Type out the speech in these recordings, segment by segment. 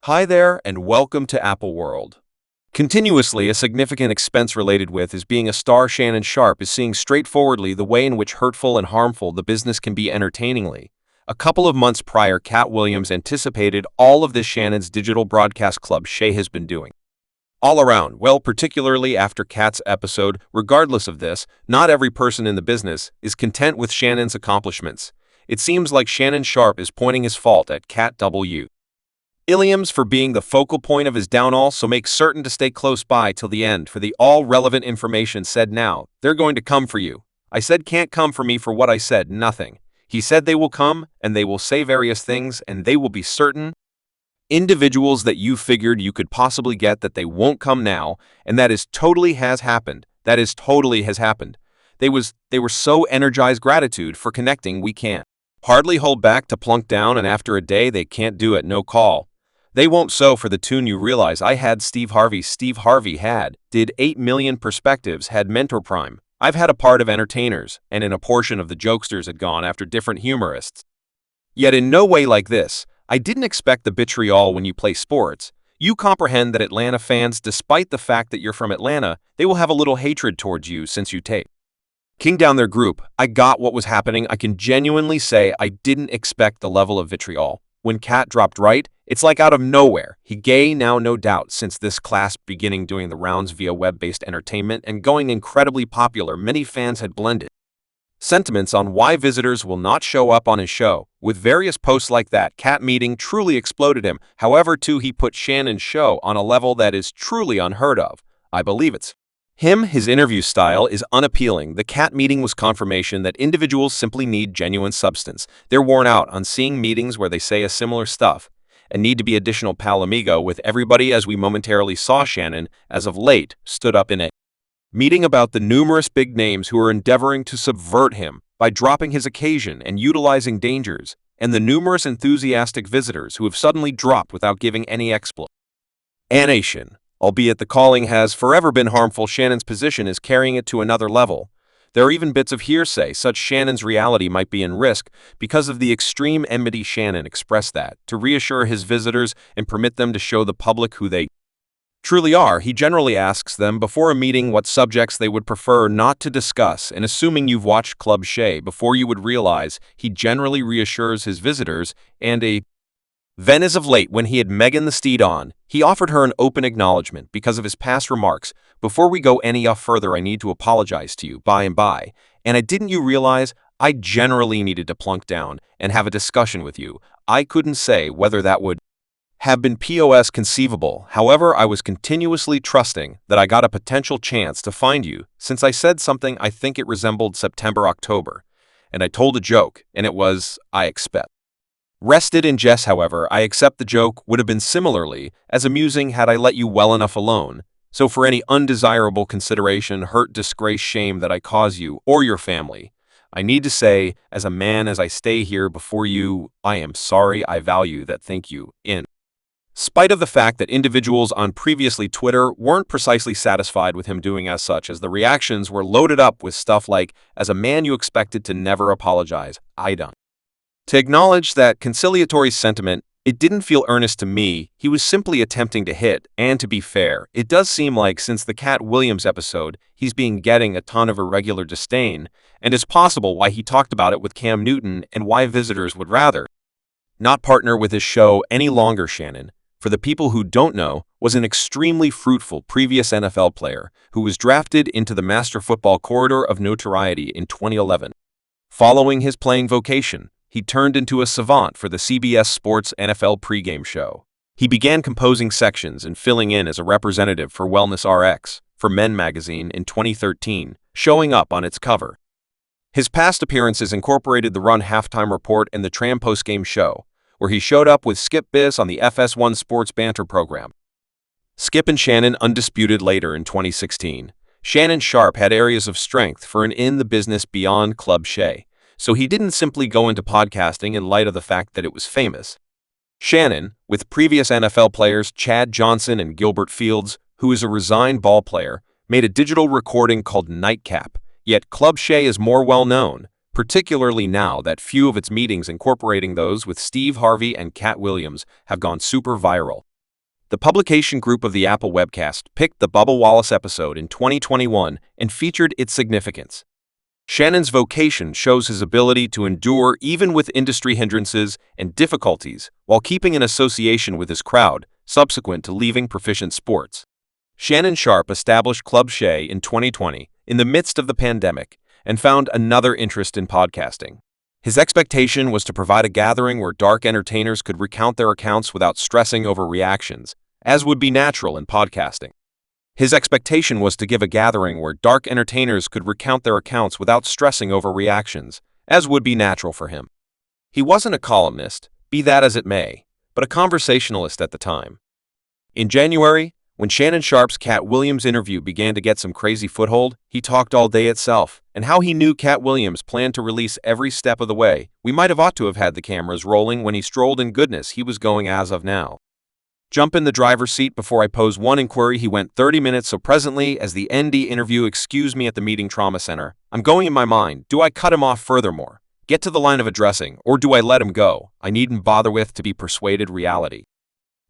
Hi there, and welcome to Apple World. Continuously, a significant expense related with is being a star. Shannon Sharpe is seeing straightforwardly the way in which hurtful and harmful the business can be entertainingly. A couple of months prior, Katt Williams anticipated all of this. Shannon's digital broadcast club Shay has been doing all around, well, particularly after Katt's episode. Regardless of this, not every person in the business is content with Shannon's accomplishments. It seems like Shannon Sharpe is pointing his fault at Katt Williams for being the focal point of his downfall, so make certain to stay close by till the end for the all relevant information. Said now, they're going to come for you. I said can't come for me for what I said, nothing. He said they will come, and they will say various things, and they will be certain individuals that you figured you could possibly get that they won't come now, and that is totally has happened. That is totally has happened. They were so energized. Gratitude for connecting. We can't hardly hold back to plunk down, and after a day they can't do it. No call. They won't. So for the tune you realize I had Steve Harvey did 8 million perspectives, had Mentor Prime. I've had a part of entertainers, and in a portion of the jokesters had gone after different humorists. Yet in no way like this. I didn't expect the vitriol when you play sports. You comprehend that Atlanta fans, despite the fact that you're from Atlanta, they will have a little hatred towards you since you take king down their group. I got what was happening. I can genuinely say I didn't expect the level of vitriol. When Katt dropped right, it's like out of nowhere. He gay now, no doubt, since this class beginning doing the rounds via web-based entertainment and going incredibly popular. Many fans had blended sentiments on why visitors will not show up on his show. With various posts like that, Katt meeting truly exploded him. However, too, he put Shannon's show on a level that is truly unheard of. I believe it's him. His interview style is unappealing. The Katt meeting was confirmation that individuals simply need genuine substance. They're worn out on seeing meetings where they say a similar stuff and need to be additional pal amigo with everybody, as we momentarily saw Shannon, as of late, stood up in a meeting about the numerous big names who are endeavoring to subvert him by dropping his occasion and utilizing dangers, and the numerous enthusiastic visitors who have suddenly dropped without giving any explanation. Albeit the calling has forever been harmful, Shannon's position is carrying it to another level. There are even bits of hearsay such Shannon's reality might be in risk because of the extreme enmity. Shannon expressed that, to reassure his visitors and permit them to show the public who they truly are. He generally asks them before a meeting what subjects they would prefer not to discuss, and assuming you've watched Club Shay before, you would realize he generally reassures his visitors. And then as of late, when he had Megan the Steed on, he offered her an open acknowledgement because of his past remarks. Before we go any further, I need to apologize to you by and by. And didn't you realize I generally needed to plunk down and have a discussion with you? I couldn't say whether that would have been POS conceivable. However, I was continuously trusting that I got a potential chance to find you, since I said something I think it resembled September, October. And I told a joke, and it was, I expect. Rested in jest. However, I accept the joke would have been similarly as amusing had I let you well enough alone. So for any undesirable consideration, hurt, disgrace, shame that I cause you or your family, I need to say, as a man, as I stay here before you, I am sorry. I value that. Thank you. In spite of the fact that individuals on previously Twitter weren't precisely satisfied with him doing as such, as the reactions were loaded up with stuff like, as a man you expected to never apologize. I don't. To acknowledge that conciliatory sentiment, it didn't feel earnest to me. He was simply attempting to hit, and to be fair, it does seem like since the Katt Williams episode, he's been getting a ton of irregular disdain, and it's possible why he talked about it with Cam Newton and why visitors would rather not partner with his show any longer. Shannon, for the people who don't know, was an extremely fruitful previous NFL player who was drafted into the Master Football corridor of notoriety in 2011. Following his playing vocation, he turned into a savant for the CBS Sports NFL pregame show. He began composing sections and filling in as a representative for Wellness RX for Men magazine in 2013, showing up on its cover. His past appearances incorporated the Run halftime report and the Tram postgame show, where he showed up with Skip Biss on the FS1 Sports Banter program. Skip and Shannon undisputed later in 2016. Shannon Sharpe had areas of strength for an in the business beyond Club Shay, so he didn't simply go into podcasting in light of the fact that it was famous. Shannon, with previous NFL players Chad Johnson and Gilbert Fields, who is a resigned ball player, made a digital recording called Nightcap. Yet Club Shay is more well-known, particularly now that few of its meetings incorporating those with Steve Harvey and Katt Williams have gone super viral. The publication group of the Apple webcast picked the Bubba Wallace episode in 2021 and featured its significance. Shannon's vocation shows his ability to endure even with industry hindrances and difficulties while keeping an association with his crowd subsequent to leaving Proficient Sports. Shannon Sharpe established Club Shay in 2020 in the midst of the pandemic and found another interest in podcasting. His expectation was to provide a gathering where dark entertainers could recount their accounts without stressing over reactions, as would be natural in podcasting. His expectation was to give a gathering where dark entertainers could recount their accounts without stressing over reactions, as would be natural for him. He wasn't a columnist, be that as it may, but a conversationalist at the time. In January, when Shannon Sharpe's Katt Williams interview began to get some crazy foothold, he talked all day itself, and how he knew Katt Williams planned to release every step of the way. We might have ought to have had the cameras rolling when he strolled, in goodness he was going as of now. Jump in the driver's seat before I pose one inquiry. He went 30 minutes, so presently as the ND interview, excuse me, at the meeting trauma center. I'm going in my mind, do I cut him off furthermore? Get to the line of addressing, or do I let him go? I needn't bother with to be persuaded reality.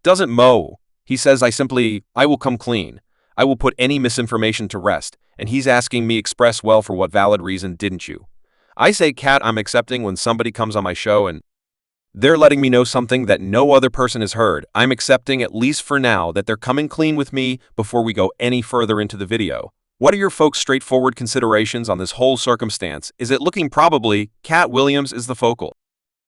Doesn't mow. He says I will come clean. I will put any misinformation to rest, and he's asking me express well for what valid reason didn't you? I say, Katt, I'm accepting when somebody comes on my show and they're letting me know something that no other person has heard. I'm accepting, at least for now, that they're coming clean with me before we go any further into the video. What are your folks' straightforward considerations on this whole circumstance? Is it looking probably Katt Williams is the focal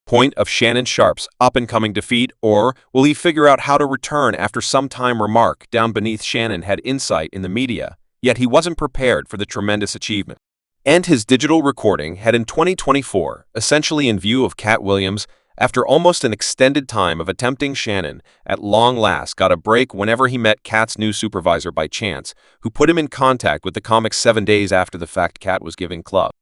point of Shannon Sharpe's up-and-coming defeat, or will he figure out how to return after some time? Remark down beneath. Shannon had insight in the media, yet he wasn't prepared for the tremendous achievement. And his digital recording had in 2024, essentially in view of Katt Williams, after almost an extended time of attempting. Shannon, at long last, got a break whenever he met Katt's new supervisor by chance, who put him in contact with the comic 7 days after the fact. Katt was giving Club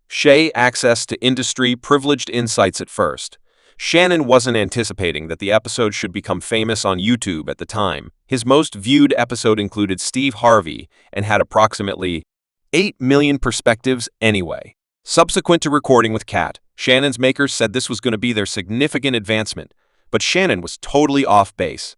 Shay access to industry-privileged insights at first. Shannon wasn't anticipating that the episode should become famous on YouTube at the time. His most viewed episode included Steve Harvey and had approximately 8 million perspectives anyway. Subsequent to recording with Katt, Shannon's makers said this was going to be their significant advancement, but Shannon was totally off base.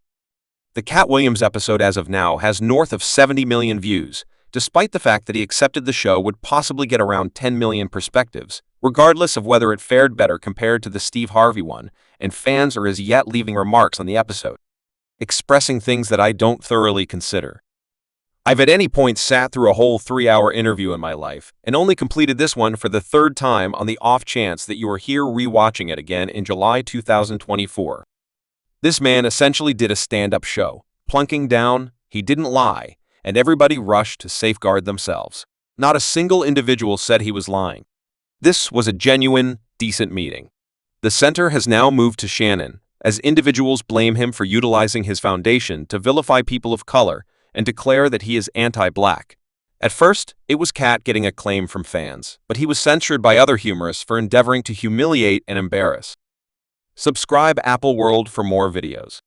The Katt Williams episode as of now has north of 70 million views, despite the fact that he accepted the show would possibly get around 10 million perspectives, regardless of whether it fared better compared to the Steve Harvey one, and fans are as yet leaving remarks on the episode, expressing things that I don't thoroughly consider. I've at any point sat through a whole 3-hour interview in my life, and only completed this one for the third time on the off chance that you are here rewatching it again in July 2024. This man essentially did a stand-up show, plunking down, he didn't lie, and everybody rushed to safeguard themselves. Not a single individual said he was lying. This was a genuine, decent meeting. The center has now moved to Shannon, as individuals blame him for utilizing his foundation to vilify people of color and declare that he is anti-black. At first, it was Katt getting acclaim from fans, but he was censured by other humorists for endeavoring to humiliate and embarrass. Subscribe Apple World for more videos.